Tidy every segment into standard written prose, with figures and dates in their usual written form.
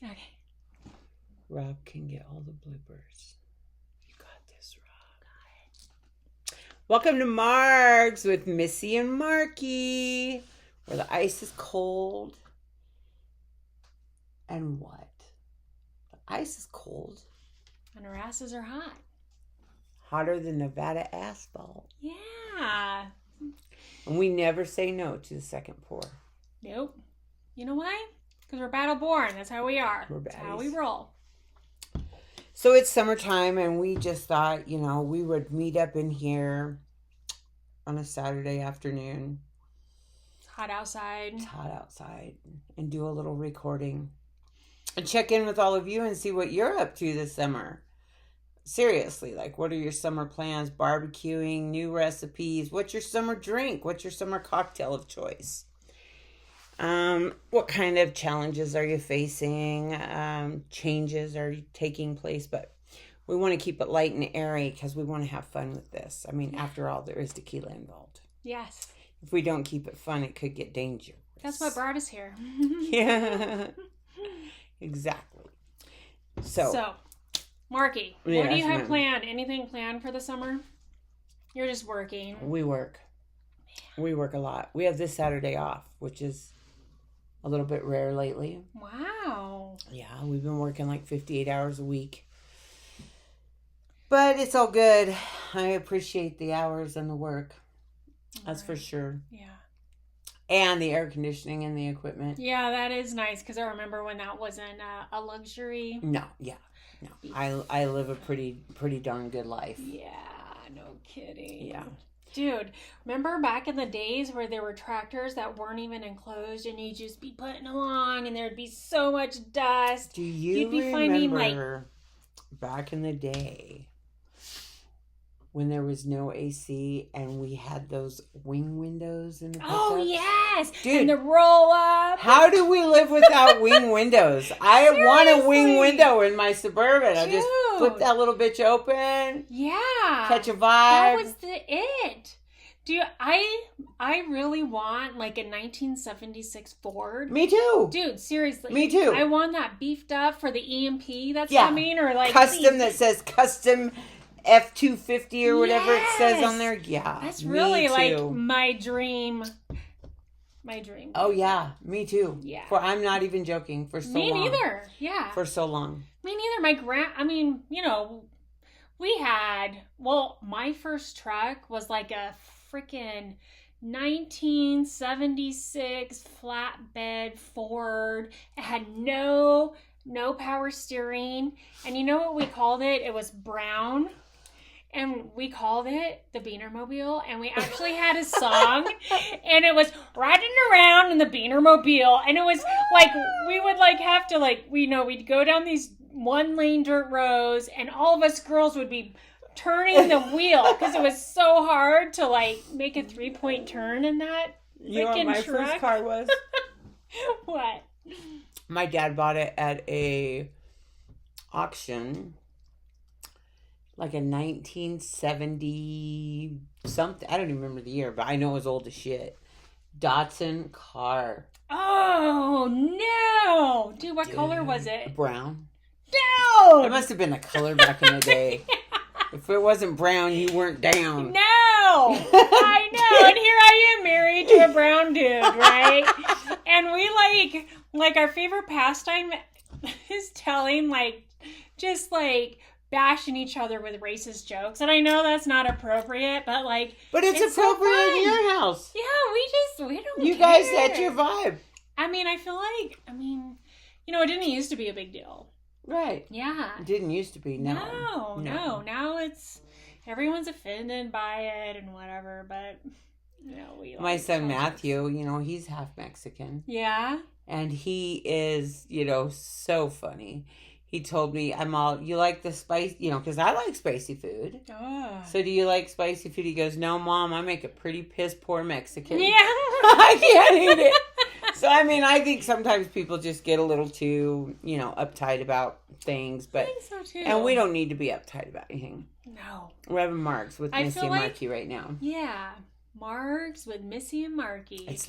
Okay. Rob can get all the bloopers. You got this, Rob. Got it. Welcome to Margs with Missy and Marky, where the ice is cold. And what? The ice is cold. And our asses are hot. Hotter than Nevada asphalt. Yeah. And we never say no to the second pour. Nope. You know why? Because we're battle born. That's how we are. We're That's how baddies. we roll. So it's summertime, and we just thought, we would meet up in here on a Saturday afternoon. It's hot outside. It's hot outside. And do a little recording. And check in with all of you and see what you're up to this summer. Seriously, what are your summer plans? Barbecuing, new recipes. What's your summer drink? What's your summer cocktail of choice? What kind of challenges are you facing? Changes are taking place, but we want to keep it light and airy because we want to have fun with this. I mean, after all, there is tequila involved. Yes. If we don't keep it fun, it could get dangerous. That's what brought us here. Yeah. Exactly. So, Marky, what Yes, do you have ma'am. planned? Anything planned for the summer? You're just working. we work. We work a lot. We have this Saturday off, which is a little bit rare lately. Wow. Yeah, we've been working 58 hours a week. But it's all good. I appreciate the hours and the work. That's for sure. Yeah. And the air conditioning and the equipment. Yeah, that is nice because I remember when that wasn't a luxury. No. I live a pretty darn good life. Yeah, no kidding. Yeah. Dude, remember back in the days where there were tractors that weren't even enclosed and you'd just be putting along and there'd be so much dust? Do you You'd be remember finding, back in the day when there was no AC and we had those wing windows in the pickups? Oh, yes. Dude. And the roll up. How do we live without wing windows? I want a wing Seriously. window in my Suburban. I just Dude. flip that little bitch open, Yeah. catch a vibe. That was it. Dude, I really want a 1976 Ford. Me too. Dude, seriously. Me too. I want that beefed up for the EMP that's Yeah. coming, or Custom that says custom F-250 or whatever it says Yes. on there. Yeah. That's me really too. my dream. My dream. Oh yeah, me too. Yeah. For I'm not even joking. For so long. Me neither. Yeah. For so long. Me neither. My first truck was a freaking 1976 flatbed Ford. It had no power steering. And you know what we called it? It was brown. And we called it the Beanermobile. And we actually had a song. And it was riding around in the Beanermobile. And it was we would have to we'd go down these 1-lane dirt roads. And all of us girls would be turning the wheel. Because it was so hard to make a 3-point turn in that You know what my truck. first car was? What? My dad bought it at a auction. A 1970 something. I don't even remember the year, but I know it was old as shit. Datsun car. Oh, no. Dude, what color was it? Brown. No. It must have been a color back in the day. If it wasn't brown, you weren't down. No. I know. And here I am married to a brown dude, right? And we our favorite pastime is telling bashing each other with racist jokes. And I know that's not appropriate, but But it's appropriate so in your house. Yeah, we don't You care. guys, that's your vibe. I mean, I feel it didn't used to be a big deal. Right. Yeah. It didn't used to be. No. No. Now everyone's offended by it and whatever, but we My son cultures. Matthew, he's half Mexican. Yeah. And he is, so funny. He told me, you like the spice, because I like spicy food. Oh. So do you like spicy food? He goes, no, Mom, I make a pretty piss poor Mexican. Yeah. I can't eat it. So, I think sometimes people just get a little too, uptight about things. But, I think so too. and we don't need to be uptight about anything. No. We're having Marks with I Missy feel and like- Marky right now. Yeah. Margs with Missy and Marky. It's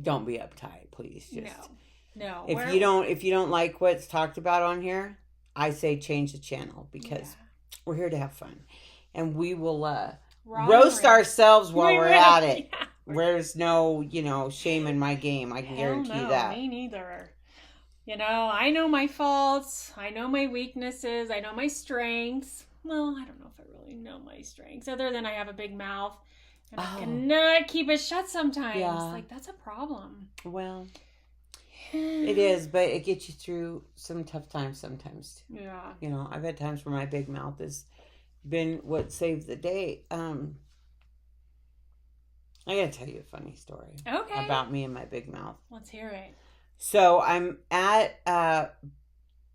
don't be uptight, please. Just no. No. If you don't like what's talked about on here, I say change the channel because we're here to have fun. And we will roast ourselves while we're at it. Yeah. There's no, shame in my game. I can guarantee that. Me neither. I know my faults. I know my weaknesses. I know my strengths. Well, I don't know if I really know my strengths, other than I have a big mouth. And I cannot keep it shut sometimes. Yeah. Like, that's a problem. Well, it is, but it gets you through some tough times sometimes. Yeah. I've had times where my big mouth has been what saved the day. I gotta tell you a funny story. Okay. About me and my big mouth. Let's hear it. So I'm at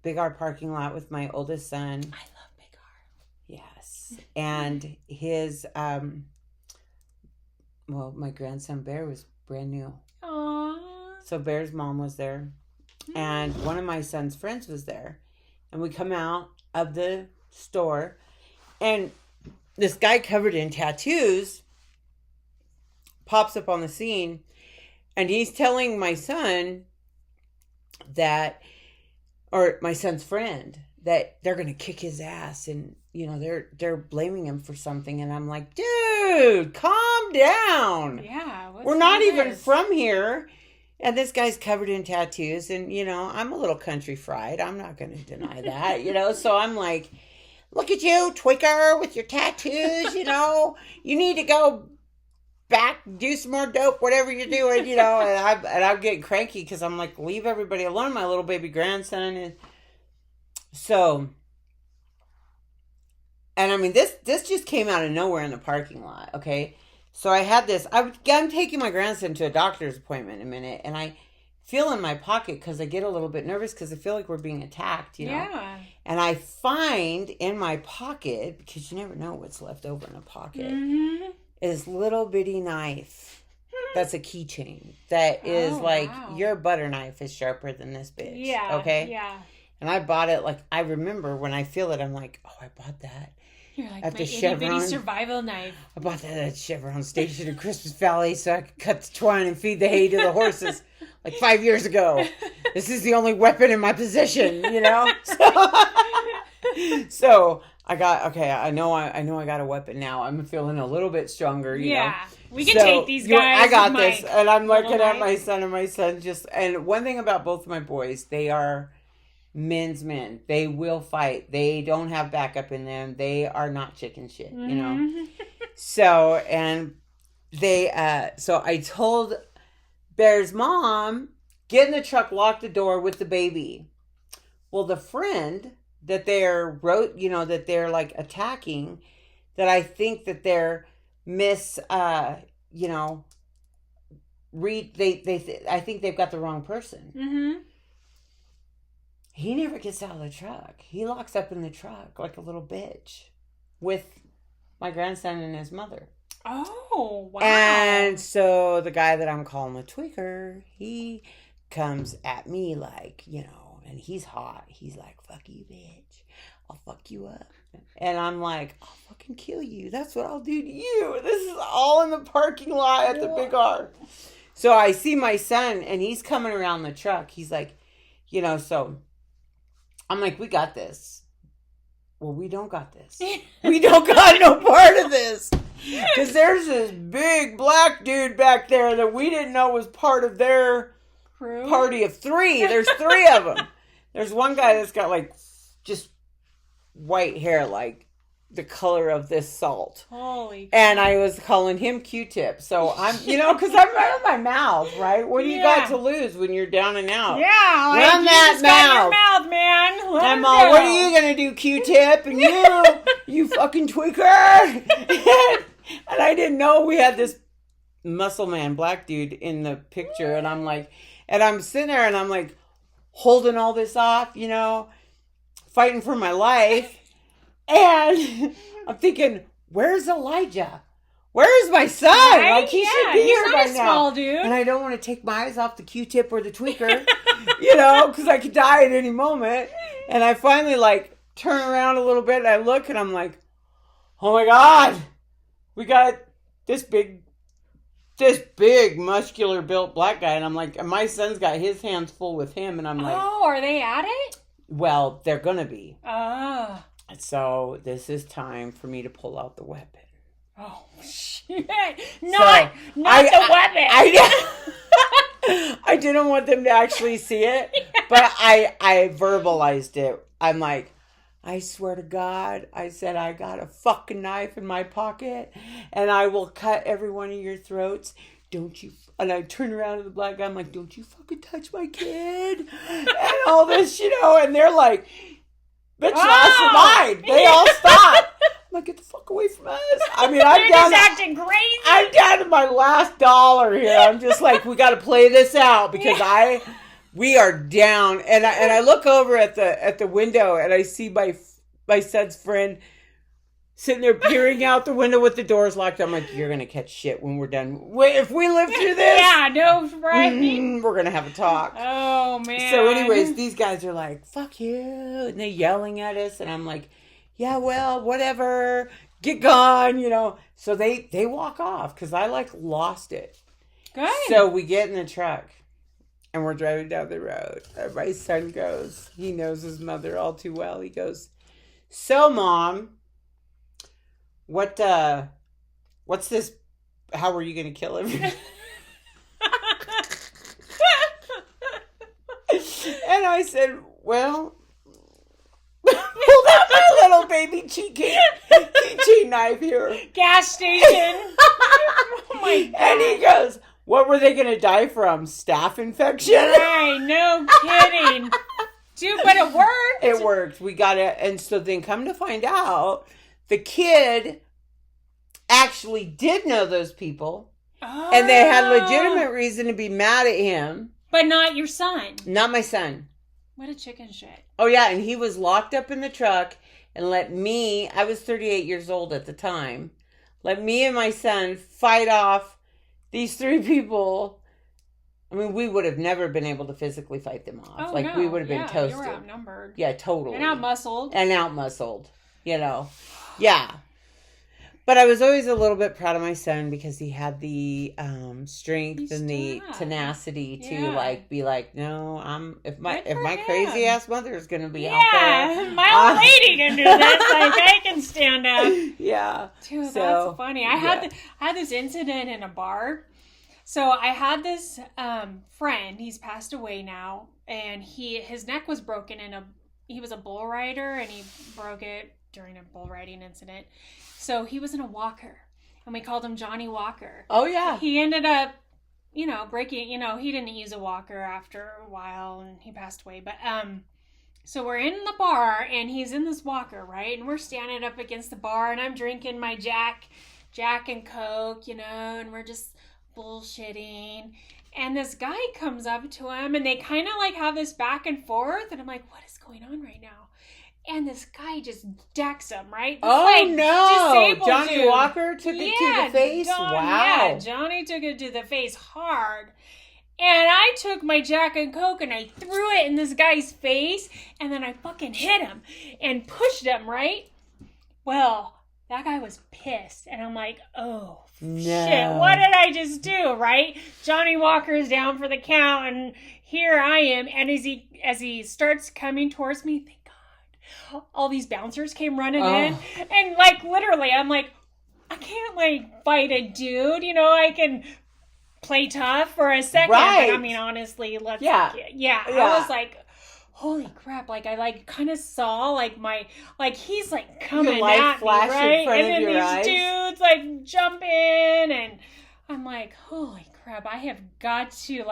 Big R parking lot with my oldest son. I love Big R. Yes. And his, my grandson Bear was brand new. Aww. So Bear's mom was there. And one of my son's friends was there. And we come out of the store. And this guy covered in tattoos pops up on the scene. And he's telling my son my son's friend, that they're going to kick his ass. And, they're blaming him for something. And I'm like, dude, calm down. Yeah. We're not even from here. And this guy's covered in tattoos. And, I'm a little country fried. I'm not going to deny that, So I'm like, look at you, tweaker, with your tattoos, You need to go back, do some more dope, whatever you're doing, and I'm getting cranky because I'm like, leave everybody alone, my little baby grandson. And so, and I mean, this just came out of nowhere in the parking lot, okay? So I had this, I'm taking my grandson to a doctor's appointment in a minute, and I feel in my pocket because I get a little bit nervous because I feel like we're being attacked, Yeah. And I find in my pocket, because you never know what's left over in a pocket, is little bitty knife. That's a keychain. That is your butter knife is sharper than this bitch. Yeah. Okay? Yeah. And I bought it, I remember when I feel it, I'm like, oh, I bought that. You're like, at the Chevron survival knife. I bought that at Chevron Station in Christmas Valley so I could cut the twine and feed the hay to the horses 5 years ago. This is the only weapon in my possession, So I know I got a weapon now. I'm feeling a little bit stronger, you know. We can take these guys. I got this. And I'm looking at my son, and my son and one thing about both of my boys, they are men's men. They will fight. They don't have backup in them. They are not chicken shit, So, and so I told Bear's mom, get in the truck, lock the door with the baby. Well, the friend that they're attacking, that I think that they're I think they've got the wrong person. Mm-hmm. He never gets out of the truck. He locks up in the truck like a little bitch with my grandson and his mother. Oh, wow. And so the guy that I'm calling the tweaker, he comes at me and he's hot. He's like, fuck you, bitch. I'll fuck you up. And I'm like, I'll fucking kill you. That's what I'll do to you. This is all in the parking lot at the Big R. So I see my son, and he's coming around the truck. He's like, so I'm like, we got this. Well, we don't got this. We don't got no part of this. Because there's this big black dude back there that we didn't know was part of their crew party of 3. There's 3 of them. There's one guy that's got just white hair, the color of this salt. Holy crap. And I was calling him Q-tip. So I'm, because I'm running my mouth, right? What do you got to lose when you're down and out? Yeah. Run that mouth, man. I'm all, what are you going to do, Q-tip? And you fucking tweaker. And I didn't know we had this muscle man, black dude in the picture. And I'm like, and I'm sitting there and I'm like, holding all this off, fighting for my life. And I'm thinking, where's Elijah? Where's my son? Right? He should be here by now. Small dude. And I don't want to take my eyes off the Q-tip or the tweaker, because I could die at any moment. And I finally turn around a little bit and I look and I'm like, oh my God, we got this big this big, muscular built black guy. And I'm like, and my son's got his hands full with him. And I'm like, oh, are they at it? well, they're going to be. Oh. So this is time for me to pull out the weapon. Oh, shit. Not the weapon. I didn't want them to actually see it, but I verbalized it. I'm like, I swear to God, I said, I got a fucking knife in my pocket and I will cut every one of your throats. Don't you? And I turn around to the black guy. I'm like, don't you fucking touch my kid. And all this, and they're like, bitch, lost your mind. They all stop. I'm like, get the fuck away from us. I mean, They're just acting crazy. I'm down to my last dollar here. I'm just like, we got to play this out because we are down. And I look over at the window and I see my son's friend sitting there peering out the window with the doors locked. I'm like, you're going to catch shit when we're done. Wait, if we live through this. Yeah, no, right. We're going to have a talk. Oh, man. So anyways, these guys are like, fuck you. And they're yelling at us. And I'm like, yeah, well, whatever. Get gone, So they walk off because I lost it. Good. So we get in the truck and we're driving down the road. And my son goes, he knows his mother all too well. He goes, so Mom, what's this? How are you going to kill him? And I said, well, pulled out my little baby keychain knife here. Gas station. Oh my God. And he goes, what were they going to die from? Staph infection? Right, no kidding. Dude, but it worked. It worked. We got it. And so then come to find out, the kid actually did know those people. Oh. And they had legitimate reason to be mad at him. But not your son. Not my son. What a chicken shit. Oh, yeah. And he was locked up in the truck and I was 38 years old at the time, let me and my son fight off these three people. I mean, we would have never been able to physically fight them off. Oh, we would have been toasted. You were outnumbered. Yeah, totally. And out-muscled. Yeah. But I was always a little bit proud of my son because he had the strength and the tenacity to be like, no, if my crazy ass mother is gonna be out there, my old lady can do this. I can stand up. Yeah, dude, that's funny. I had this incident in a bar. So I had this friend. He's passed away now, and his neck was broken he was a bull rider, and he broke it during a bull riding incident. So he was in a walker, and we called him Johnny Walker. Oh, yeah. He ended up, breaking, he didn't use a walker after a while, and he passed away. But, so we're in the bar, and he's in this walker, right? And we're standing up against the bar, and I'm drinking my Jack and Coke, and we're just bullshitting. And this guy comes up to him, and they kind of have this back and forth, and I'm like, what is going on right now? And this guy just decks him, right? No. Johnny Walker took it to the face? Wow. Yeah, Johnny took it to the face hard. And I took my Jack and Coke and I threw it in this guy's face. And then I fucking hit him and pushed him, right? Well, that guy was pissed. And I'm like, oh, shit, what did I just do, right? Johnny Walker's down for the count. And here I am. And as he starts coming towards me, all these bouncers came running in, and literally I'm like, I can't fight a dude, I can play tough for a second, right. But I mean, honestly, I was like, holy crap, I kind of saw he's coming at me, right? And then these dudes jump in, and I'm like, holy crap, I have got to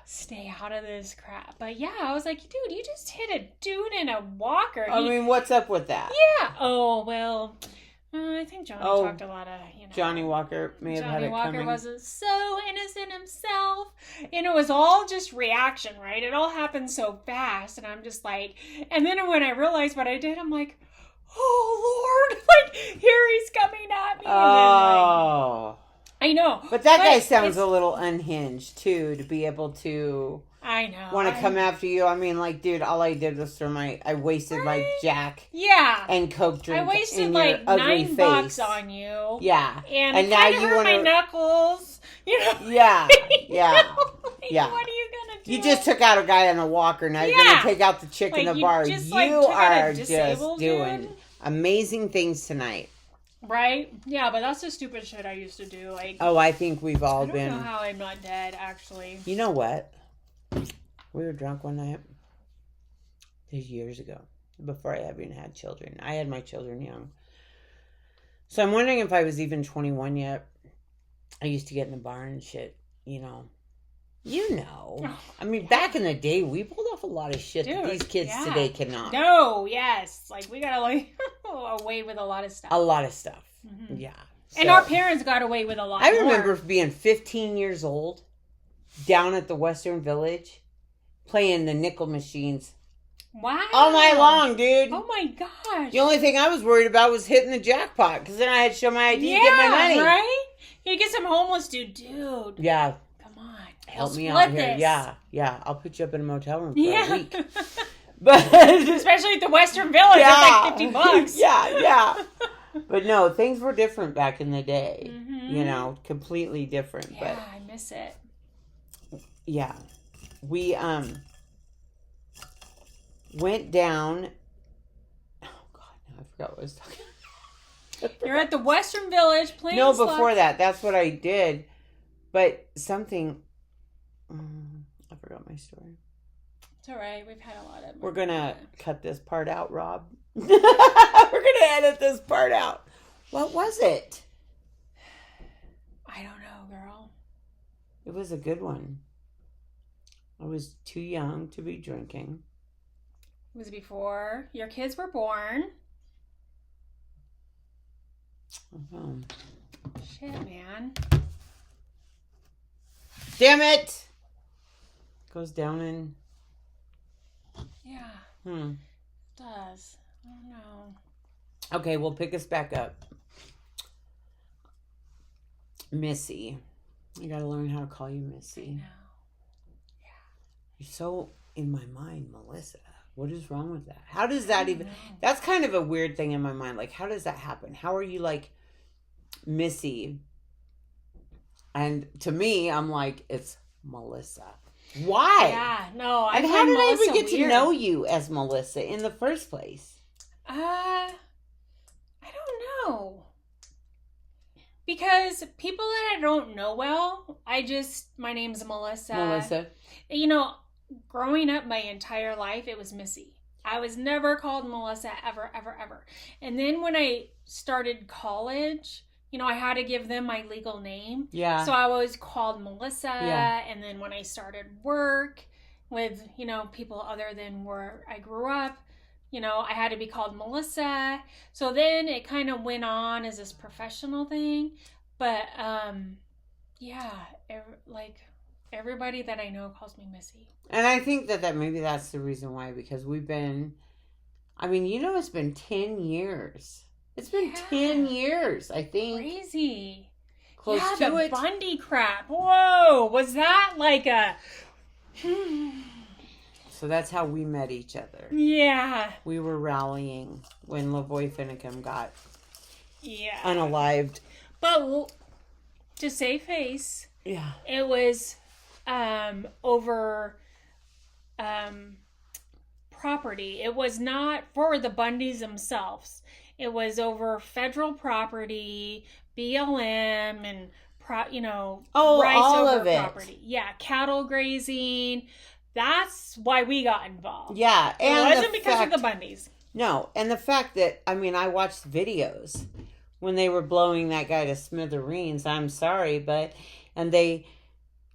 stay out of this crap. But yeah, I was like, dude, you just hit a dude in a walker. I mean, what's up with that? Yeah. Oh, well, I think Johnny talked a lot of, Johnny Walker may have had it coming. Johnny Walker wasn't so innocent himself. And it was all just reaction, right? It all happened so fast. And I'm just like, and then when I realized what I did, I'm like, oh, Lord, here he's coming at me. Oh. And I know. But that guy sounds a little unhinged, too, to be able to... I know. Want to come after you. I mean, dude, all I did was I wasted my Jack and Coke drink. I wasted in your ugly $9 face. on you. Yeah. And now you hurt my knuckles. You know? Yeah. Yeah. Like, Yeah. what are you gonna do? You just took out a guy on a walker. Now you're going to take out the chick in the bar. Just, You took out a are just disabled doing dude. amazing things tonight. Right? Yeah, but that's the stupid shit I used to do. Like, Oh, I think we've all been. I don't know how I'm not dead, actually. You know what? We were drunk one night. This was years ago. Before I even had children. I had my children young. So I'm wondering if I was even 21 yet. I used to get in the bar and shit, you know. I mean, back in the day, we pulled off a lot of shit that these kids today cannot. No, yes. Like, we got away with a lot of stuff. A lot of stuff. Mm-hmm. Yeah. And our parents got away with a lot I remember being 15 years old, down at the Western Village, playing the nickel machines. Wow. All night long, dude. Oh, my gosh. The only thing I was worried about was hitting the jackpot, because then I had to show my ID to get my money. Right? You get some homeless dude. Yeah. Come on. Help me out here. This. Yeah. I'll put you up in a motel room for a week. But especially at the Western Village, it's like $50. Yeah. But no, things were different back in the day. Mm-hmm. You know, completely different. Yeah, but I miss it. Yeah. We went down. Oh God, no, I forgot what I was talking about. You're at the Western Village playing. No, before that, that's what I did. But something. I forgot my story. It's all right. We've had a lot of. We're gonna cut this part out, Rob. We're gonna edit this part out. What was it? I don't know, girl. It was a good one. I was too young to be drinking. It was before your kids were born. Oh. Shit, man. Damn it! Goes down in. Yeah. It does. I don't know. Okay, we'll pick us back up. Missy. I gotta learn how to call you Missy. I know. Yeah. You're so in my mind, Melissa. What is wrong with that? How does that even... That's kind of a weird thing in my mind. Like, how does that happen? How are you like Missy? And to me, I'm like, it's Melissa. Why? Yeah, no. And how did I even get to know you as Melissa in the first place? I don't know. Because people that I don't know well, my name's Melissa. Melissa. You know, growing up my entire life, it was Missy. I was never called Melissa ever, ever, ever. And then when I started college, you know, I had to give them my legal name. Yeah. So I was called Melissa. Yeah. And then when I started work with, you know, people other than where I grew up, you know, I had to be called Melissa. So then it kind of went on as this professional thing. But, yeah, everybody that I know calls me Missy. And I think that maybe that's the reason why, because we've been, I mean, you know, it's been 10 years. It's been 10 years, I think. Crazy. Close to the it. Bundy crap. Whoa. Was that like a... So that's how we met each other. Yeah. We were rallying when Lavoy Finicum got Yeah. unalived. But to save face, yeah, it was over property. It was not for the Bundys themselves. It was over federal property, BLM, and rights all over of it. property. Yeah, cattle grazing. That's why we got involved. Yeah, and it wasn't because of the Bundys. No, and the fact that, I mean, I watched videos when they were blowing that guy to smithereens. I'm sorry, but, and they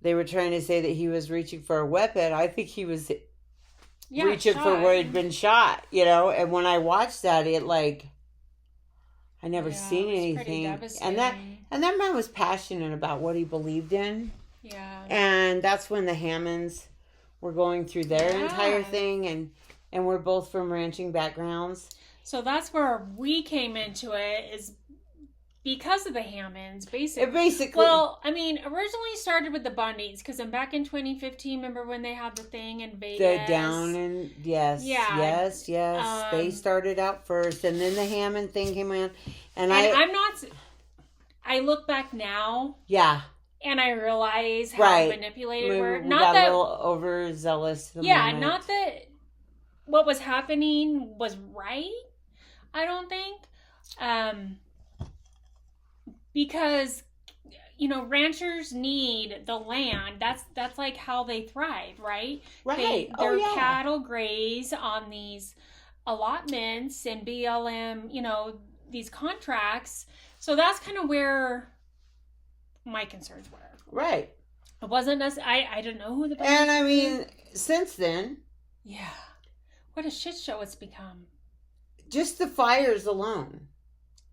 were trying to say that he was reaching for a weapon. I think he was reaching for where he'd been shot, you know. And when I watched that, it like, I never seen anything. And that man was passionate about what he believed in. Yeah. And that's when the Hammonds were going through their entire thing, and we're both from ranching backgrounds. So that's where we came into it, is because of the Hammonds, basically. Well, I mean, originally started with the Bundys, because back in 2015, remember when they had the thing in Vegas? The down and yes. They started out first, and then the Hammond thing came in, and I look back now. Yeah. and I realize how Right. manipulated We we're. got Not a that, little overzealous. The yeah, moment. not that what was happening was right. I don't think, because ranchers need the land. That's like how they thrive, right? Right. Their yeah. cattle graze on these allotments and BLM, these contracts. So that's kind of where my concerns were. Right. It wasn't us. I don't know who the Baddies And I were. mean, since then, yeah, what a shit show it's become. just the fires alone.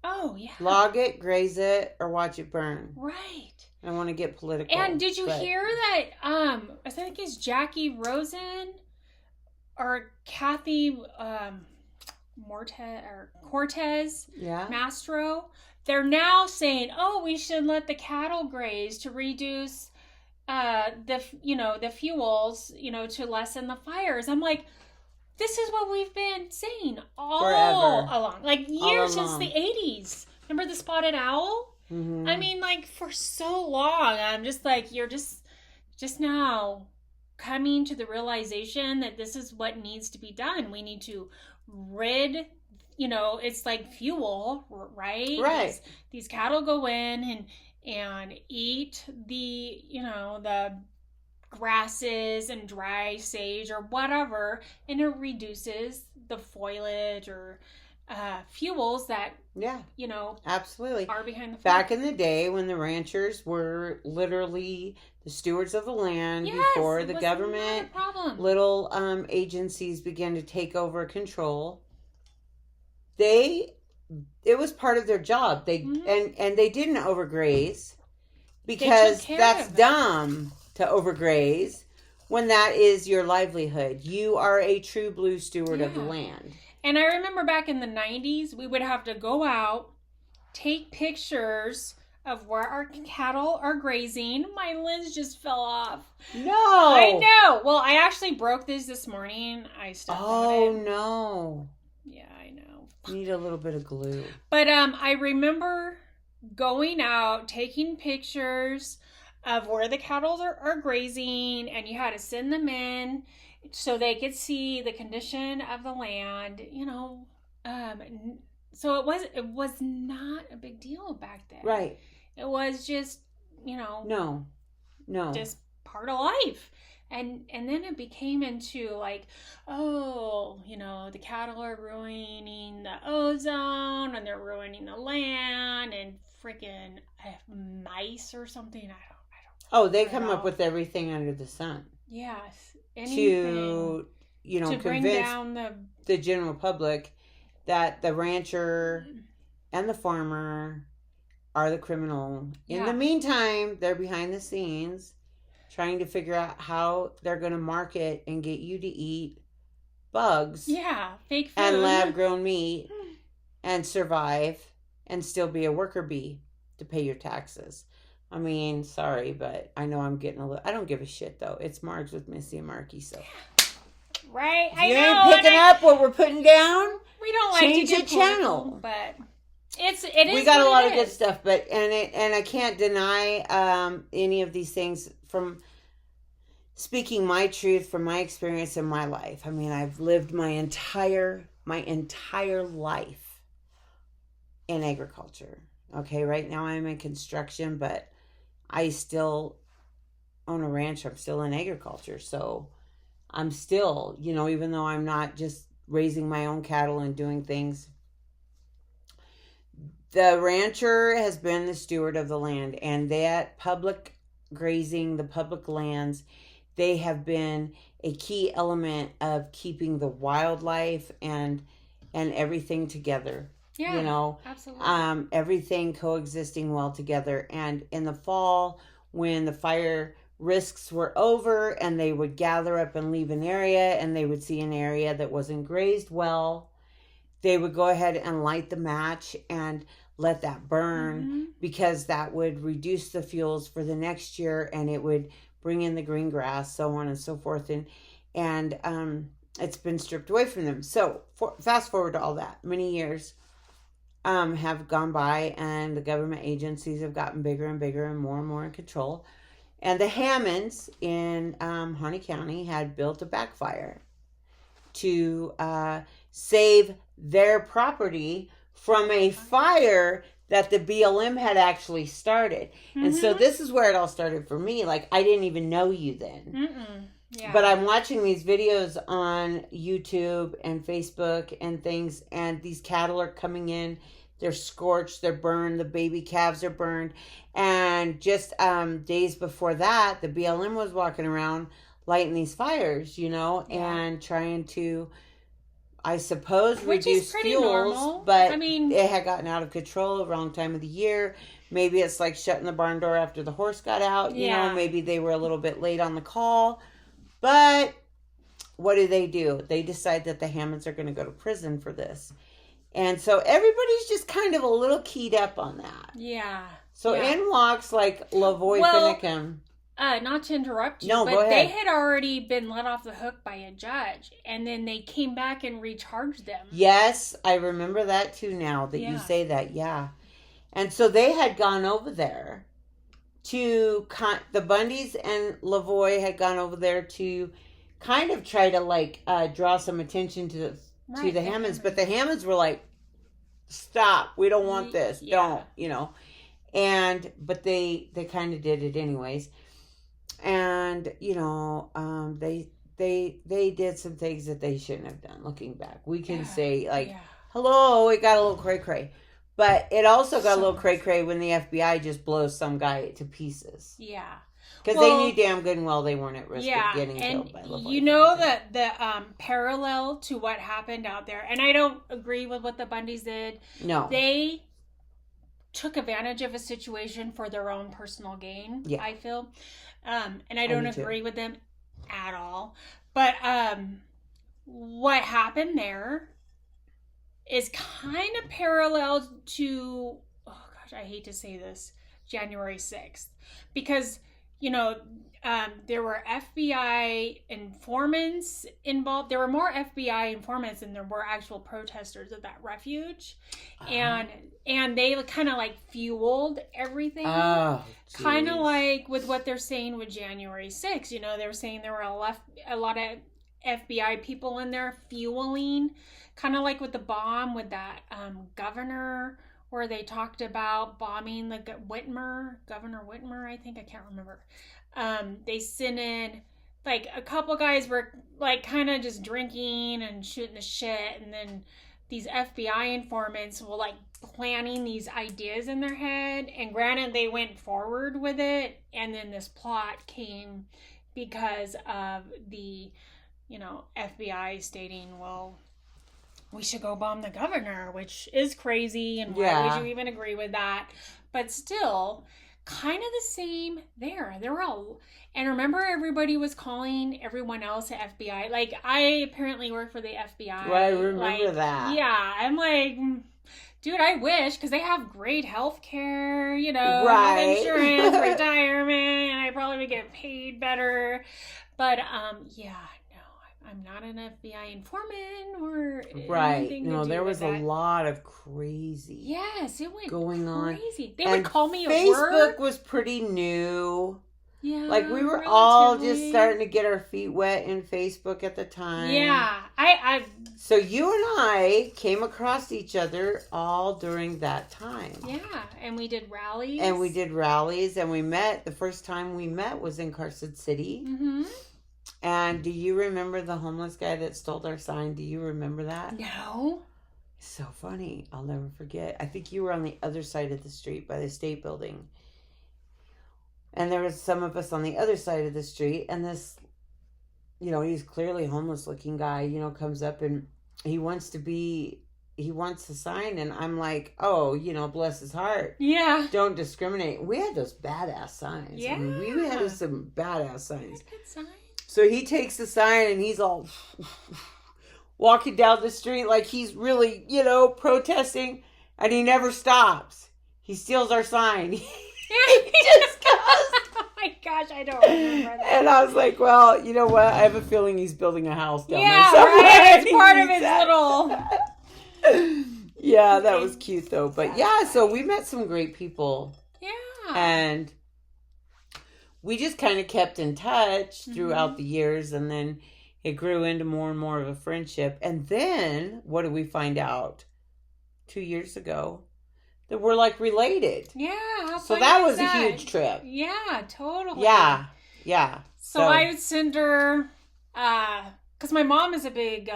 Oh yeah. Log it, graze it, or watch it burn. Right. I don't want to get political. And did you hear that? I think it's Jackie Rosen or Kathy Cortez Mastro. They're now saying, "Oh, we should let the cattle graze to reduce the fuels, to lessen the fires." I'm like, this is what we've been saying all along, like years since the 80s. Remember the spotted owl? Mm-hmm. I mean, like, for so long, I'm just like, you're just now coming to the realization that this is what needs to be done. We need to rid, it's like fuel, right? Right. These cattle go in and eat the, the grasses and dry sage or whatever, and it reduces the foliage or fuels that absolutely are behind the fire. Back in the day when the ranchers were literally the stewards of the land, before the government little agencies began to take over control, it was part of their job. They and they didn't overgraze, because that's dumb to overgraze when that is your livelihood. You are a true blue steward of the land. And I remember back in the 90s, we would have to go out, take pictures of where our cattle are grazing. My lens just fell off. No. I know. Well, I actually broke this morning. I stepped on it. Oh, no. Yeah, I know. You need a little bit of glue. But I remember going out, taking pictures of where the cattle are grazing, and you had to send them in so they could see the condition of the land, so it was not a big deal back then. Right. It was just, no, just part of life. And then it became into like, the cattle are ruining the ozone, and they're ruining the land, and freaking mice or something. I don't. Oh, they come up with everything under the sun. Yes. Anything to bring down the general public that the rancher and the farmer are the criminal. In the meantime, they're behind the scenes trying to figure out how they're going to market and get you to eat bugs. Yeah, fake food. And lab-grown meat and survive and still be a worker bee to pay your taxes. I mean, sorry, but I know I'm getting a little... I don't give a shit, though. It's Margs with Missy and Marky, so... Right, you ain't picking up what we're putting down? We don't like change to the channel. But it is. We got a lot of good stuff, but... And I can't deny any of these things from... Speaking my truth from my experience in my life. I mean, I've lived my entire life in agriculture. Okay, right now I'm in construction, but I still own a ranch. I'm still in agriculture. So I'm still, even though I'm not just raising my own cattle and doing things, the rancher has been the steward of the land, and that public grazing, the public lands, they have been a key element of keeping the wildlife and everything together. Yeah, absolutely. Everything coexisting well together. And in the fall, when the fire risks were over and they would gather up and leave an area, and they would see an area that wasn't grazed well, they would go ahead and light the match and let that burn, because that would reduce the fuels for the next year, and it would bring in the green grass, so on and so forth. And it's been stripped away from them. So fast forward to all that, many years. have gone by, and the government agencies have gotten bigger and bigger and more in control. And the Hammonds in Harney County had built a backfire to save their property from a fire that the BLM had actually started. Mm-hmm. And so this is where it all started for me. Like, I didn't even know you then. Yeah. But I'm watching these videos on YouTube and Facebook and things, and these cattle are coming in. They're scorched, they're burned, the baby calves are burned. And just days before that, the BLM was walking around lighting these fires, and trying to, I suppose, reduce fuels. Normal. But it had gotten out of control, wrong time of the year. Maybe it's like shutting the barn door after the horse got out. Maybe they were a little bit late on the call. But what do? They decide that the Hammonds are going to go to prison for this. And so everybody's just kind of a little keyed up on that. Yeah. So in walks like Lavoy Finicum. Not to interrupt you, but they had already been let off the hook by a judge, and then they came back and recharged them. Yes, I remember that too now that you say that, yeah. And so they had gone over there to, the Bundys and Lavoy had gone over there to kind of try to draw some attention to the Hammonds, but the Hammonds were like, stop, we don't want this, don't, but they kind of did it anyways. And they did some things that they shouldn't have done. Looking back, we can say hello, it got a little cray, but it also got a little cray when the FBI just blows some guy to pieces. Yeah. Because they knew damn good and well they weren't at risk of getting killed by Lavoy. That the parallel to what happened out there, and I don't agree with what the Bundys did. No. They took advantage of a situation for their own personal gain, I feel. And I don't agree with them at all. But what happened there is kind of parallel to, I hate to say this, January 6th. Because there were FBI informants involved. There were more FBI informants than there were actual protesters at that refuge. And they kind of fueled everything. Oh, kind of like with what they're saying with January 6th. They were saying there were a lot of FBI people in there fueling. Kind of like with the bomb with that governor, where they talked about bombing the Governor Whitmer, I think. I can't remember. They sent in, a couple guys were, kind of just drinking and shooting the shit. And then these FBI informants were, planning these ideas in their head. And granted, they went forward with it. And then this plot came because of the, FBI stating, well, we should go bomb the governor, which is crazy, and why would you even agree with that? But still, kind of the same there. They're all, and remember, everybody was calling everyone else at FBI. I apparently work for the FBI. Well, I remember that. Yeah, I'm like, dude, I wish, because they have great health care, insurance, retirement, and I probably would get paid better. But, I'm not an FBI informant or anything to do there was with that. A lot of crazy. Yes, it went going crazy. On. They would call me at Facebook work. Was pretty new. Yeah, we were all just starting to get our feet wet in Facebook at the time. Yeah, I. So you and I came across each other all during that time. Yeah, and we did rallies. And we met. The first time we met was in Carson City. Mm-hmm. And do you remember the homeless guy that stole our sign? Do you remember that? No. So funny. I'll never forget. I think you were on the other side of the street by the state building. And there was some of us on the other side of the street. And this, he's clearly homeless looking guy, comes up and he wants the sign. And I'm like, oh, bless his heart. Yeah. Don't discriminate. We had those badass signs. Yeah. We had some badass signs. Good signs. So he takes the sign and he's all walking down the street like he's really, protesting. And he never stops. He steals our sign. He just goes. Oh my gosh, I don't remember that. And I was like, well, you know what? I have a feeling he's building a house down there somewhere. Right. It's part of his little... Yeah, that was cute though. But That's yeah, so funny. we met some great people. Yeah. And we just kind of kept in touch throughout the years, and then it grew into more and more of a friendship. And then what did we find out 2 years ago? That we're like related. Yeah. How So funny that is was that? a huge trip. Yeah, totally. Yeah. Yeah. So I would send her, because my mom is a big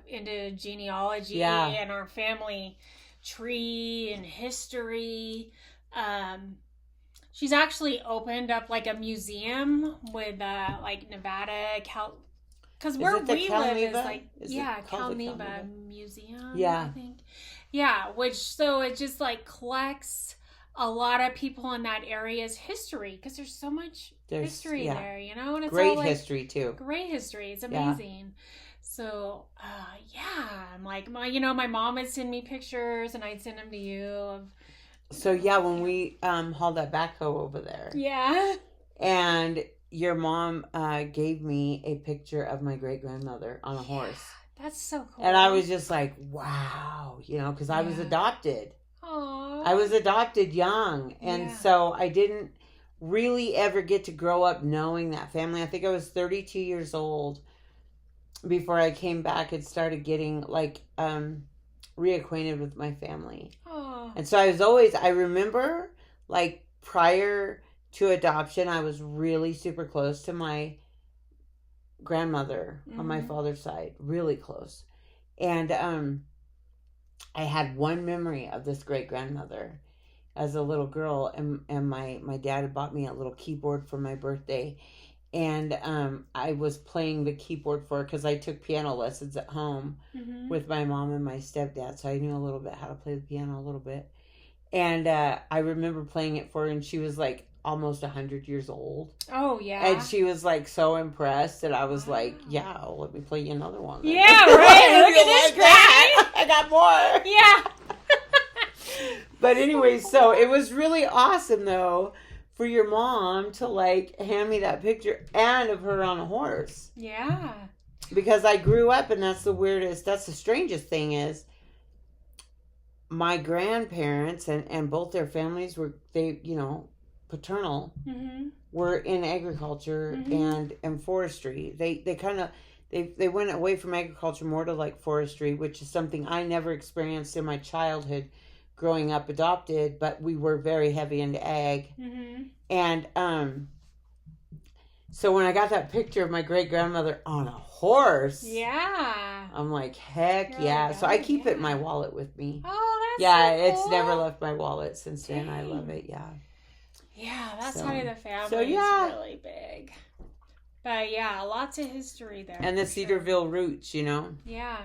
into genealogy and our family tree and history. She's actually opened up like a museum with like Nevada, because where we live is like Calneva Museum. Yeah. I think. Yeah, so it just like collects a lot of people in that area's history because there's so much history there, you know, and it's great all like, history too. Great history. It's amazing. So, I'm like, my mom would send me pictures, and I'd send them to you. So yeah, when we hauled that backhoe over there, and your mom gave me a picture of my great grandmother on a horse. That's so cool. And I was just like, wow, because I was adopted. Aww. I was adopted young, and so I didn't really ever get to grow up knowing that family. I think I was 32 years old before I came back and started getting like reacquainted with my family. Aww. And so I remember like prior to adoption, I was really super close to my grandmother on my father's side, really close. And I had one memory of this great grandmother as a little girl, and my dad had bought me a little keyboard for my birthday, and I was playing the keyboard for her because I took piano lessons at home with my mom and my stepdad, so I knew a little bit how to play the piano a little bit. And I remember playing it for her, and she was like almost 100 years old. Oh, yeah. And she was like so impressed that I was like, yeah, well, let me play you another one then. Yeah, right. Look at this, Granny. I got more. Yeah. But anyway, so it was really awesome though for your mom to like hand me that picture and of her on a horse. Yeah. Because I grew up, and that's the strangest thing is my grandparents and both their families were, paternal, were in agriculture and forestry. They went away from agriculture more to like forestry, which is something I never experienced in my childhood growing up adopted, but we were very heavy into ag. And so when I got that picture of my great grandmother on a horse, I'm like, heck yeah. So I keep it in my wallet with me. Oh, that's so it's cool. never left my wallet since then. I love it. Yeah, that side of the family so, is really big. But yeah, lots of history there. And the Cedarville roots, Yeah.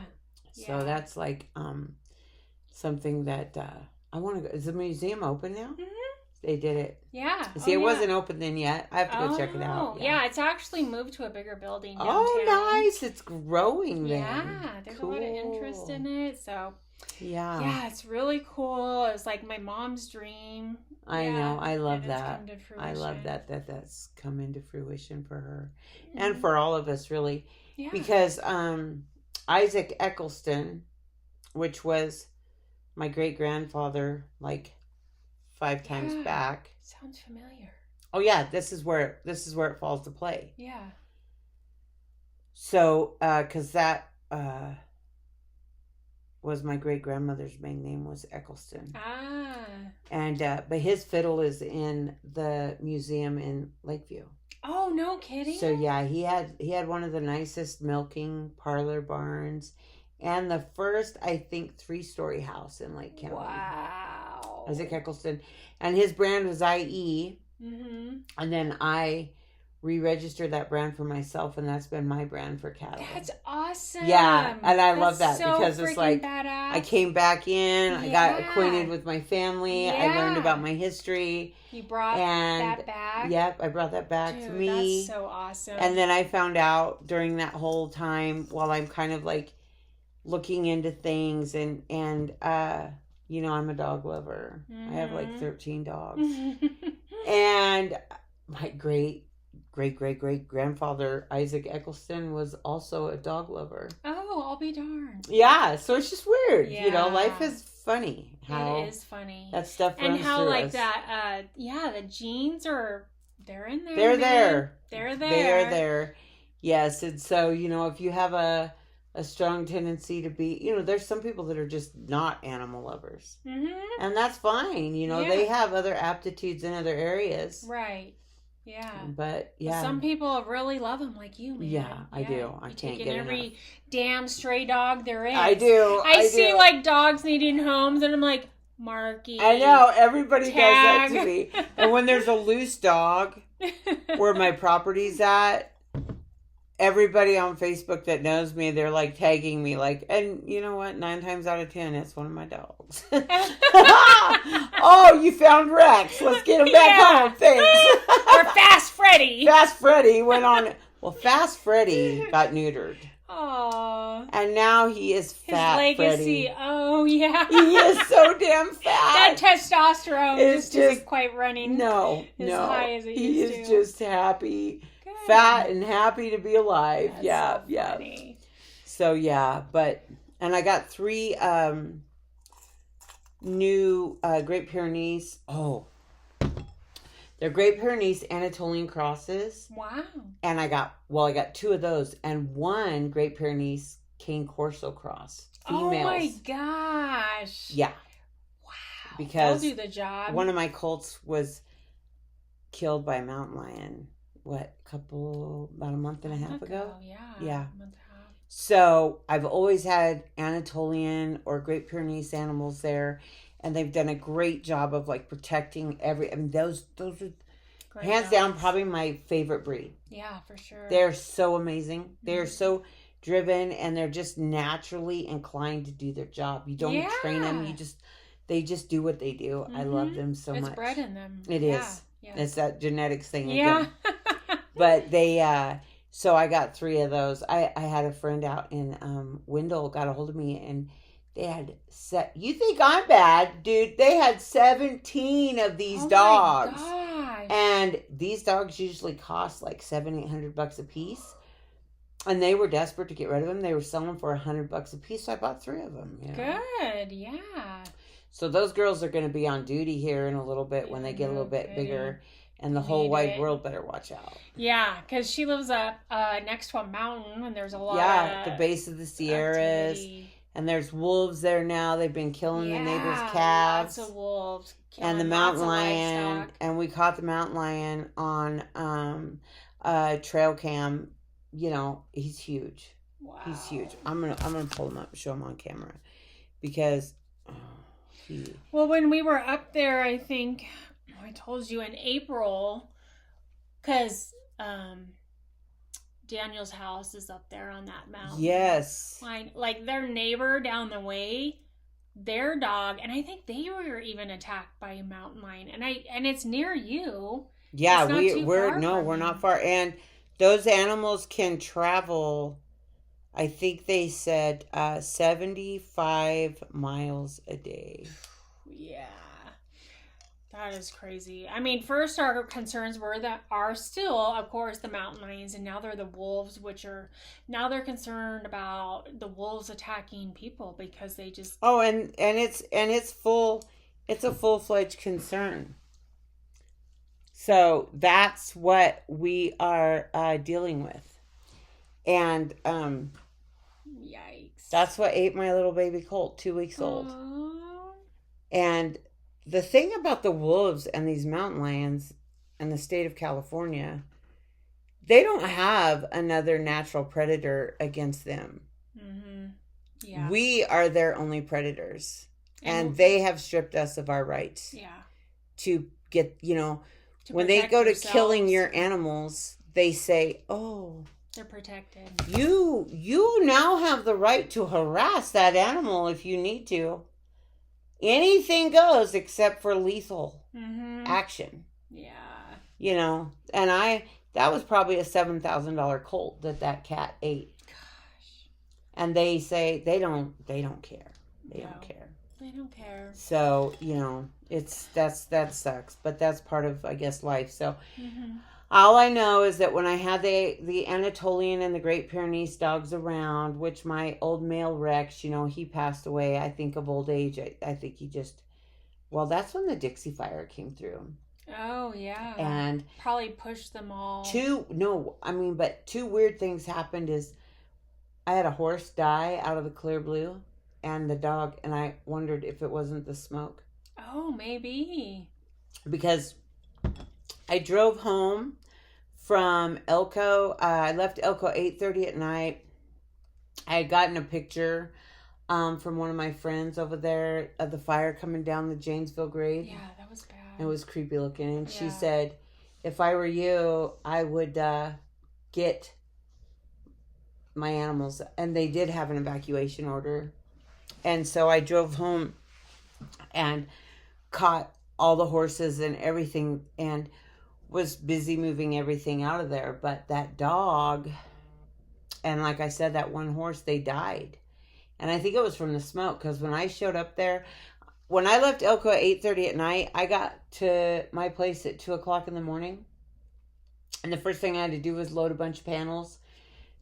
So that's like something that I want to go. Is the museum open now? They did it. Yeah. See, it wasn't open then yet. I have to go check it out. Yeah, it's actually moved to a bigger building downtown. Oh, nice. It's growing then. Yeah, there's a lot of interest in it. So, yeah, it's really cool. It was like my mom's dream. I know. I love that. Come to fruition. I love that's come into fruition for her and for all of us, really. Yeah. Because Isaac Eccleston, which was my great grandfather, like 5 times back. Sounds familiar. Oh yeah, this is where it falls to play. Yeah. So, because that was my great grandmother's main name was Eccleston. And but his fiddle is in the museum in Lakeview. Oh, no kidding. So yeah, he had one of the nicest milking parlor barns, and the first, I think, 3-story house in Lake County. Wow. Isaac Eccleston, and his brand was IE. And then I re-registered that brand for myself, and that's been my brand for cattle. That's awesome. Yeah, and I love that so because it's like badass. I came back in, I got acquainted with my family, I learned about my history. You brought that back? Yep, I brought that back to me. That's so awesome. And then I found out during that whole time, while I'm kind of like looking into things and I'm a dog lover. I have like 13 dogs. And my great grandfather Isaac Eccleston was also a dog lover. Oh, oh, I'll be darned. Yeah, so it's just weird. Yeah. You know, life is funny. How it is funny. That stuff runs and how through like us. that. The genes are. They're in there. They're man. there. They're there. They are there. Yes, and so if you have a strong tendency to be, there's some people that are just not animal lovers, and that's fine. They have other aptitudes in other areas. Right. Yeah. But But some people really love them like you, man. Yeah, I do. I can't get every enough. damn stray dog there is. I do. I see like dogs needing homes, and I'm like, Marky. I know everybody does that tag. to me. And when there's a loose dog where my property's at, everybody on Facebook that knows me, they're like tagging me, like, and you know what? 9 times out of 10, it's one of my dogs. Oh, you found Rex. Let's get him back home. Thanks. Or Fast Freddy. Fast Freddy went on. Well, Fast Freddy got neutered. Aww. And now he is fat. His legacy. Freddy. Oh, yeah. He is so damn fat. That testosterone It's isn't quite running as high as it he used is to. just happy. Good. Fat and happy to be alive. That's yeah. so funny. So and I got 3 new Great Pyrenees. Oh, they're Great Pyrenees Anatolian crosses. Wow. And I got 2 of those and 1 Great Pyrenees Cane Corso cross. Females. Oh my gosh. Yeah. Wow. Because they'll do the job. one of my colts was killed by a mountain lion. About a month and a half ago? Yeah. Yeah. A month and a half. So I've always had Anatolian or Great Pyrenees animals there, and they've done a great job of like protecting those are Great hands dogs. down probably my favorite breed. Yeah, for sure. They're so amazing. They're so driven, and they're just naturally inclined to do their job. You don't train them. They just do what they do. I love them so much. It's bred in them. It is. Yeah. It's that genetics thing Yeah. again. But they, so I got 3 of those. I had a friend out in Wendell got a hold of me, and they had you think I'm bad, dude? They had 17 of these dogs. My gosh. And these dogs usually cost like $700-800 a piece. And they were desperate to get rid of them. They were selling for $100 a piece. So I bought 3 of them. Good. Yeah. So those girls are going to be on duty here in a little bit when they get a little bit bigger. And the whole wide world better watch out. Yeah, because she lives up next to a mountain, and there's a lot at the base of the Sierras. activity. And there's wolves there now. They've been killing the neighbors' calves. Lots of wolves. And the mountain lion. And we caught the mountain lion on trail cam. He's huge. Wow. He's huge. I'm gonna pull him up and show him on camera. Because well, when we were up there, I think I told you in April, because Daniel's house is up there on that mountain. Yes. Like their neighbor down the way, their dog, and I think they were even attacked by a mountain lion. And it's near you. Yeah, we're not far. And those animals can travel, I think they said 75 miles a day. Yeah. That is crazy. I mean, first our concerns are still, of course, the mountain lions, and now they're the wolves, now they're concerned about the wolves attacking people because they just. Oh, and it's a full-fledged concern. So that's what we are dealing with, and yikes! That's what ate my little baby colt, 2 weeks old, Aww. and. The thing about the wolves and these mountain lions in the state of California, they don't have another natural predator against them. Mm-hmm. Yeah. We are their only predators. And they have stripped us of our rights. Yeah. To get, when they go to killing your animals, they say, oh, they're protected. You now have the right to harass that animal if you need to. Anything goes except for lethal action. Yeah. And that was probably a $7,000 colt that cat ate. Gosh. And they say they don't care. They don't care. They don't care. So, that sucks, but that's part of, I guess, life. So All I know is that when I had the Anatolian and the Great Pyrenees dogs around, which my old male Rex, he passed away, I think, of old age. I think he just, well, that's when the Dixie Fire came through. Oh, yeah. And probably pushed them all. But two weird things happened is I had a horse die out of the clear blue and the dog, and I wondered if it wasn't the smoke. Oh, maybe. Because I drove home from Elko. I left Elko 8:30 at night. I had gotten a picture from one of my friends over there of the fire coming down the Janesville grade. Yeah, that was bad. It was creepy looking. And she said, if I were you, I would get my animals. And they did have an evacuation order. And so I drove home and caught all the horses and everything and was busy moving everything out of there. But that dog, and like I said, that one horse, they died. And I think it was from the smoke, because when I showed up there, when I left Elko at 8:30 at night, I got to my place at 2 o'clock in the morning. And the first thing I had to do was load a bunch of panels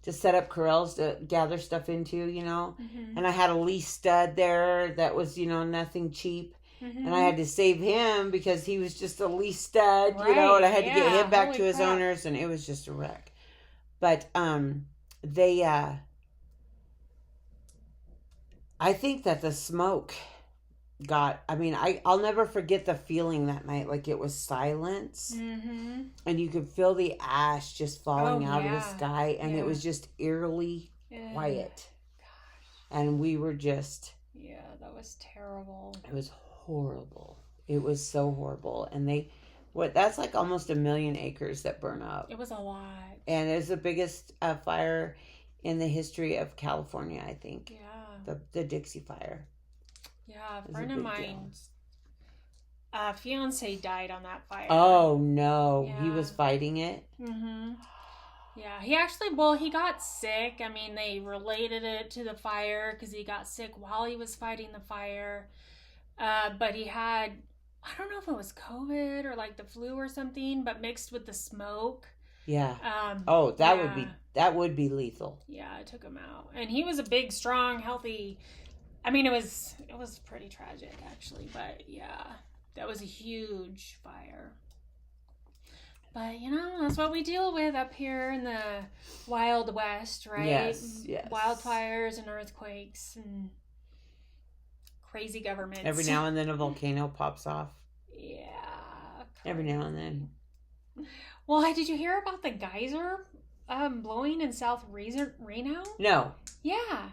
to set up corrals to gather stuff into, Mm-hmm. And I had a lease stud there that was, nothing cheap. Mm-hmm. And I had to save him because he was just a lease stud, right. And I had to get him back Holy to his crap. owners, and it was just a wreck. But I think that the smoke I'll never forget the feeling that night. Like, it was silence, Mm-hmm. and you could feel the ash just falling out of the yeah. sky, and Yeah. it was just eerily quiet. Gosh. And we were just... Yeah, that was terrible. It was horrible. It was so horrible. And that's like almost 1 million acres that burn up. It was a lot. And it's the biggest fire in the history of California, I think. Yeah. The Dixie Fire. Yeah, a friend of mine's fiance died on that fire. Oh, no. Yeah. He was fighting it? Mm-hmm. Yeah, he got sick. I mean, they related it to the fire because he got sick while he was fighting the fire. But he had, I don't know if it was COVID or like the flu or something, but mixed with the smoke. Yeah. That would be lethal. Yeah, it took him out. And he was a big, strong, healthy... I mean, it was pretty tragic, actually. But, yeah, that was a huge fire. But, that's what we deal with up here in the Wild West, right? Yes. Wildfires and earthquakes and crazy governments. Every now and then a volcano pops off. Yeah. Every now and then. Well, did you hear about the geyser blowing in South Reno? No. Yeah.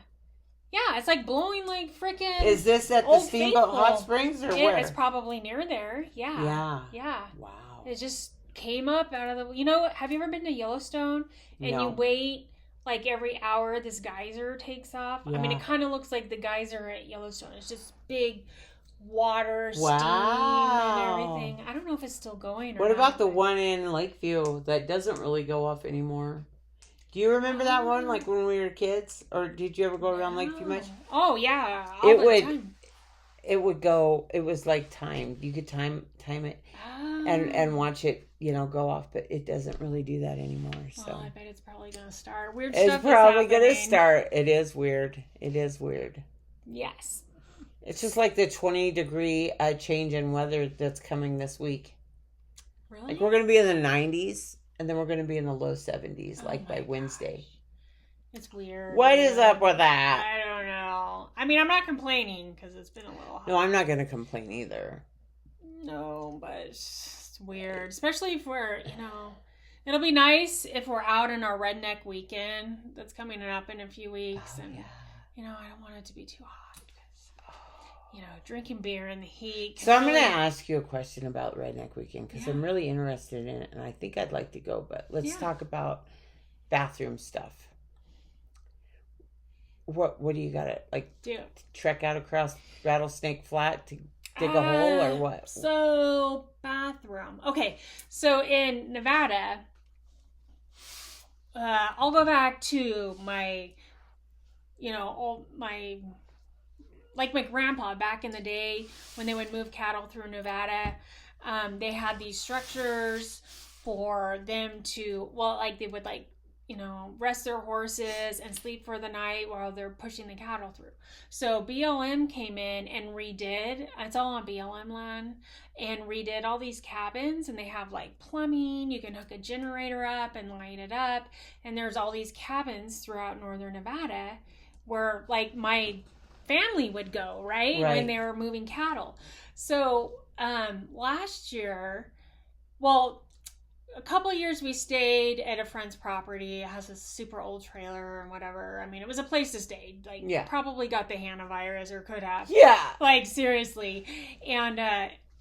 Yeah, it's like blowing like freaking... Is this at the Steamboat Hot Springs or where? It's probably near there. Yeah. Yeah. Wow. It just came up out of the... have you ever been to Yellowstone? And No. you wait like every hour this geyser takes off? Yeah. I mean, it kind of looks like the geyser at Yellowstone. It's just big water, steam, Wow. and everything. I don't know if it's still going or What not, about the but- one in Lakeview that doesn't really go off anymore? Do you remember that one, like when we were kids? Or did you ever go around Lakeview much? Oh, yeah. It would go, it was like timed. You could time it and watch it, go off, but it doesn't really do that anymore. So Well, I bet it's probably going to start. Weird it's stuff probably is going to happening. start. It is weird. Yes. It's just like the 20-degree change in weather that's coming this week. Really? Like, we're going to be in the 90s. And then we're going to be in the low 70s, by Wednesday. It's weird. What is up with that? I don't know. I mean, I'm not complaining because it's been a little hot. No, I'm not going to complain either. No, but it's weird. Especially if we're, it'll be nice if we're out in our redneck weekend that's coming up in a few weeks. I don't want it to be too hot. Drinking beer in the heat. So I'm going to ask you a question about Redneck Weekend because I'm really interested in it and I think I'd like to go. But let's talk about bathroom stuff. What do you got to do? Trek out across Rattlesnake Flat to dig a hole or what? So bathroom. Okay, so in Nevada, I'll go back to my like my grandpa back in the day when they would move cattle through Nevada. They had these structures for them to, well, like they would like, rest their horses and sleep for the night while they're pushing the cattle through. So BLM came in and redid, it's all on BLM land, and redid all these cabins, and they have like plumbing, you can hook a generator up and light it up, and there's all these cabins throughout northern Nevada where like my family would go, right? When they were moving cattle. So last year, well, a couple of years we stayed at a friend's property. It has a super old trailer and whatever. I mean, it was a place to stay. Like, probably got the hantavirus or could have. Yeah. Like, seriously. And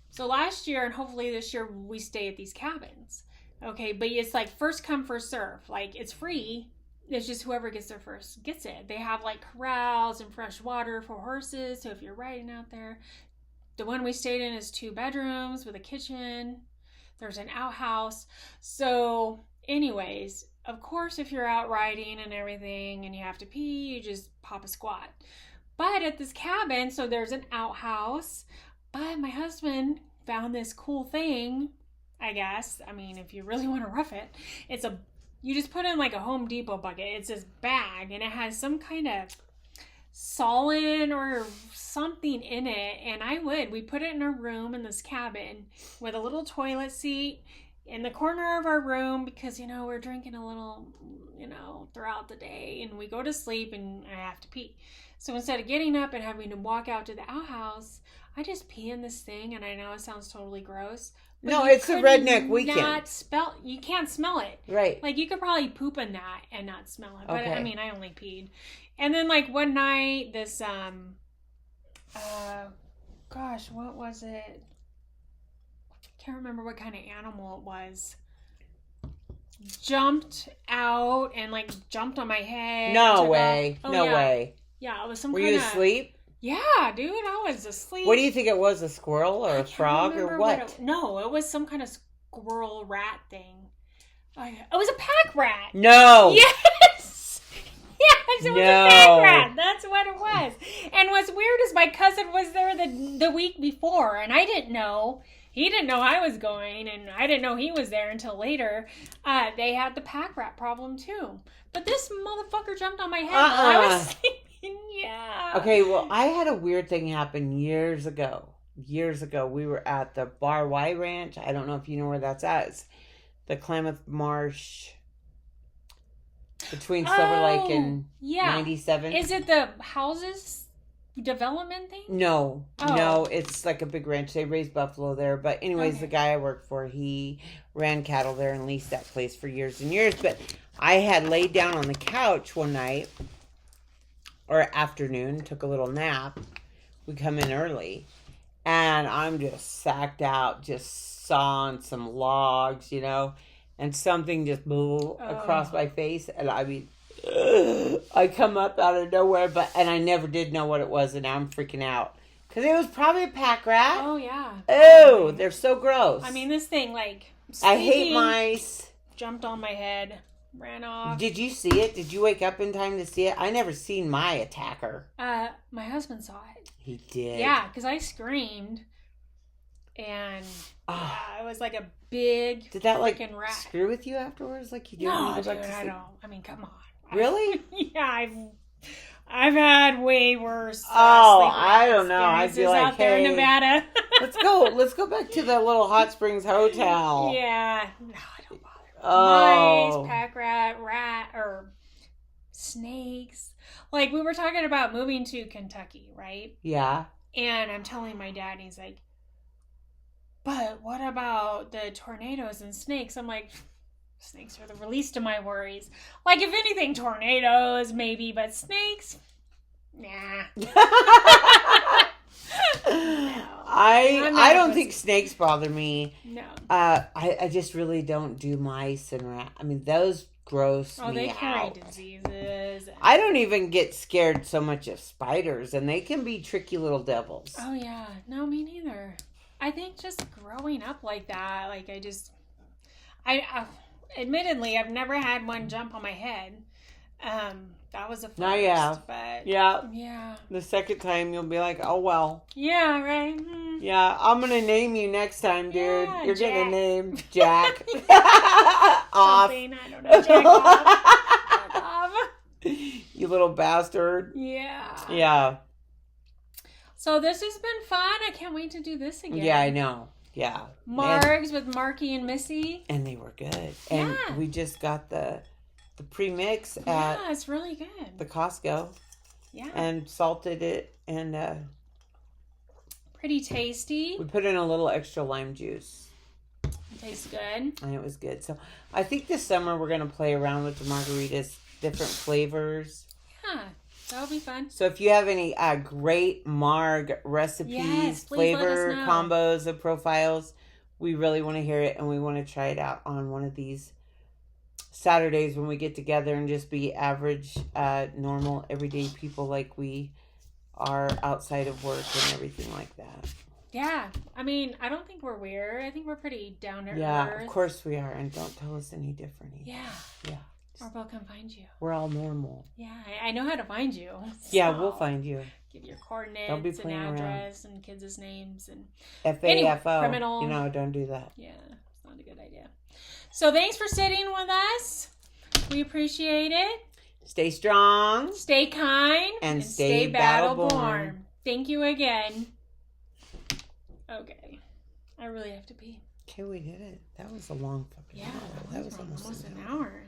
so last year and hopefully this year we stay at these cabins. Okay, but it's like first come, first serve. Like, it's free. It's just whoever gets there first gets it. They have like corrals and fresh water for horses. So if you're riding out there, the one we stayed in is 2 bedrooms with a kitchen. There's an outhouse. So anyways, of course, if you're out riding and everything and you have to pee, you just pop a squat. But at this cabin, so there's an outhouse. But my husband found this cool thing, I guess. I mean, if you really want to rough it, you just put in like a Home Depot bucket. It's this bag and it has some kind of solid or something in it, and we put it in our room in this cabin with a little toilet seat in the corner of our room because we're drinking a little throughout the day, and we go to sleep and I have to pee. So instead of getting up and having to walk out to the outhouse, I just pee in this thing. And I know it sounds totally gross. No, it's a redneck weekend. You can't smell it. Right. Like you could probably poop in that and not smell it. But I mean, I only peed. And then like one night, this, what was it? Can't remember what kind of animal it was. Jumped out and like jumped on my head. No way. Oh, no way. Yeah, it was some Were kind of... you asleep? Yeah, dude, I was asleep. What do you think it was? A squirrel or a frog or what? No, it was some kind of squirrel rat thing. It was a pack rat. No. Yes. Yes, it was a pack rat. That's what it was. And what's weird is my cousin was there the week before, and I didn't know. He didn't know I was going, and I didn't know he was there until later. They had the pack rat problem too. But this motherfucker jumped on my head while I was sleeping. Yeah. Okay, well, I had a weird thing happen years ago. We were at the Bar Y Ranch. I don't know if you know where that's at. It's the Klamath Marsh between Silver Lake and 97. Is it the houses development thing? No, it's like a big ranch. They raise buffalo there. But anyways, the guy I worked for, he ran cattle there and leased that place for years and years. But I had laid down on the couch one night or afternoon, took a little nap. We come in early, and I'm just sacked out, just sawing some logs, and something just blew across my face, and I mean, I come up out of nowhere, and I never did know what it was, and now I'm freaking out. Because it was probably a pack rat. Oh, yeah. Ew, they're so gross. I mean, this thing, like, I hate mice. Jumped on my head. Ran off. Did you see it? Did you wake up in time to see it? I never seen my attacker. My husband saw it. He did? Yeah, because I screamed. And it was like a big Did that like rat. Screw with you afterwards? Like you didn't No, go back dude, to sleep? I don't. I mean, come on. Really? Yeah, I've had way worse. I don't know. I feel like, out there in Nevada. let's go back to the little Hot Springs Hotel. Yeah. No, don't bother. Oh. Mice, pack rat, or snakes. Like, we were talking about moving to Kentucky, right? Yeah. And I'm telling my dad, he's like, but what about the tornadoes and snakes? I'm like, snakes are the least of my worries. Like, if anything, tornadoes, maybe, but snakes? Nah. No. I don't think snakes bother me. No. I just really don't do mice and rats. I mean, those gross me out. They carry diseases. I don't even get scared so much of spiders, and they can be tricky little devils. Oh, yeah. No, me neither. I think just growing up like that, like admittedly, I've never had one jump on my head, That was a first. Now you have. But Yeah. The second time you'll be like, oh well. Yeah, right. Yeah, I'm gonna name you next time, dude. Yeah, You're Jack. getting a name, Jack. Off. Something, I don't know. Jack off. Jack off. You little bastard. Yeah. Yeah. So this has been fun. I can't wait to do this again. Yeah, I know. Yeah. Margs with Marky and Missy. And they were good. And we just got the pre-mix at it's really good. the Costco. Yeah. And salted it and pretty tasty. we put in a little extra lime juice. It tastes good. And it was good. So I think this summer we're going to play around with the margaritas, different flavors. Yeah, that'll be fun. So if you have any great marg recipes, flavor combos of profiles, we really want to hear it, and we want to try it out on one of these Saturdays when we get together and just be average, normal, everyday people like we are outside of work and everything like that. Yeah, I mean, I don't think we're weird. I think we're pretty down to earth. Yeah, of course we are, and don't tell us any different either. Yeah. Or we'll come find you. We're all normal. Yeah, I know how to find you. So yeah, we'll find you. Give your coordinates and address and kids' names and FAFO. Anyway, criminal. You know, don't do that. Yeah, it's not a good idea. So thanks for sitting with us. We appreciate it. Stay strong. Stay kind. And stay battle-born. Thank you again. Okay. I really have to pee. Okay, we did it. That was a long fucking hour. That was almost an hour.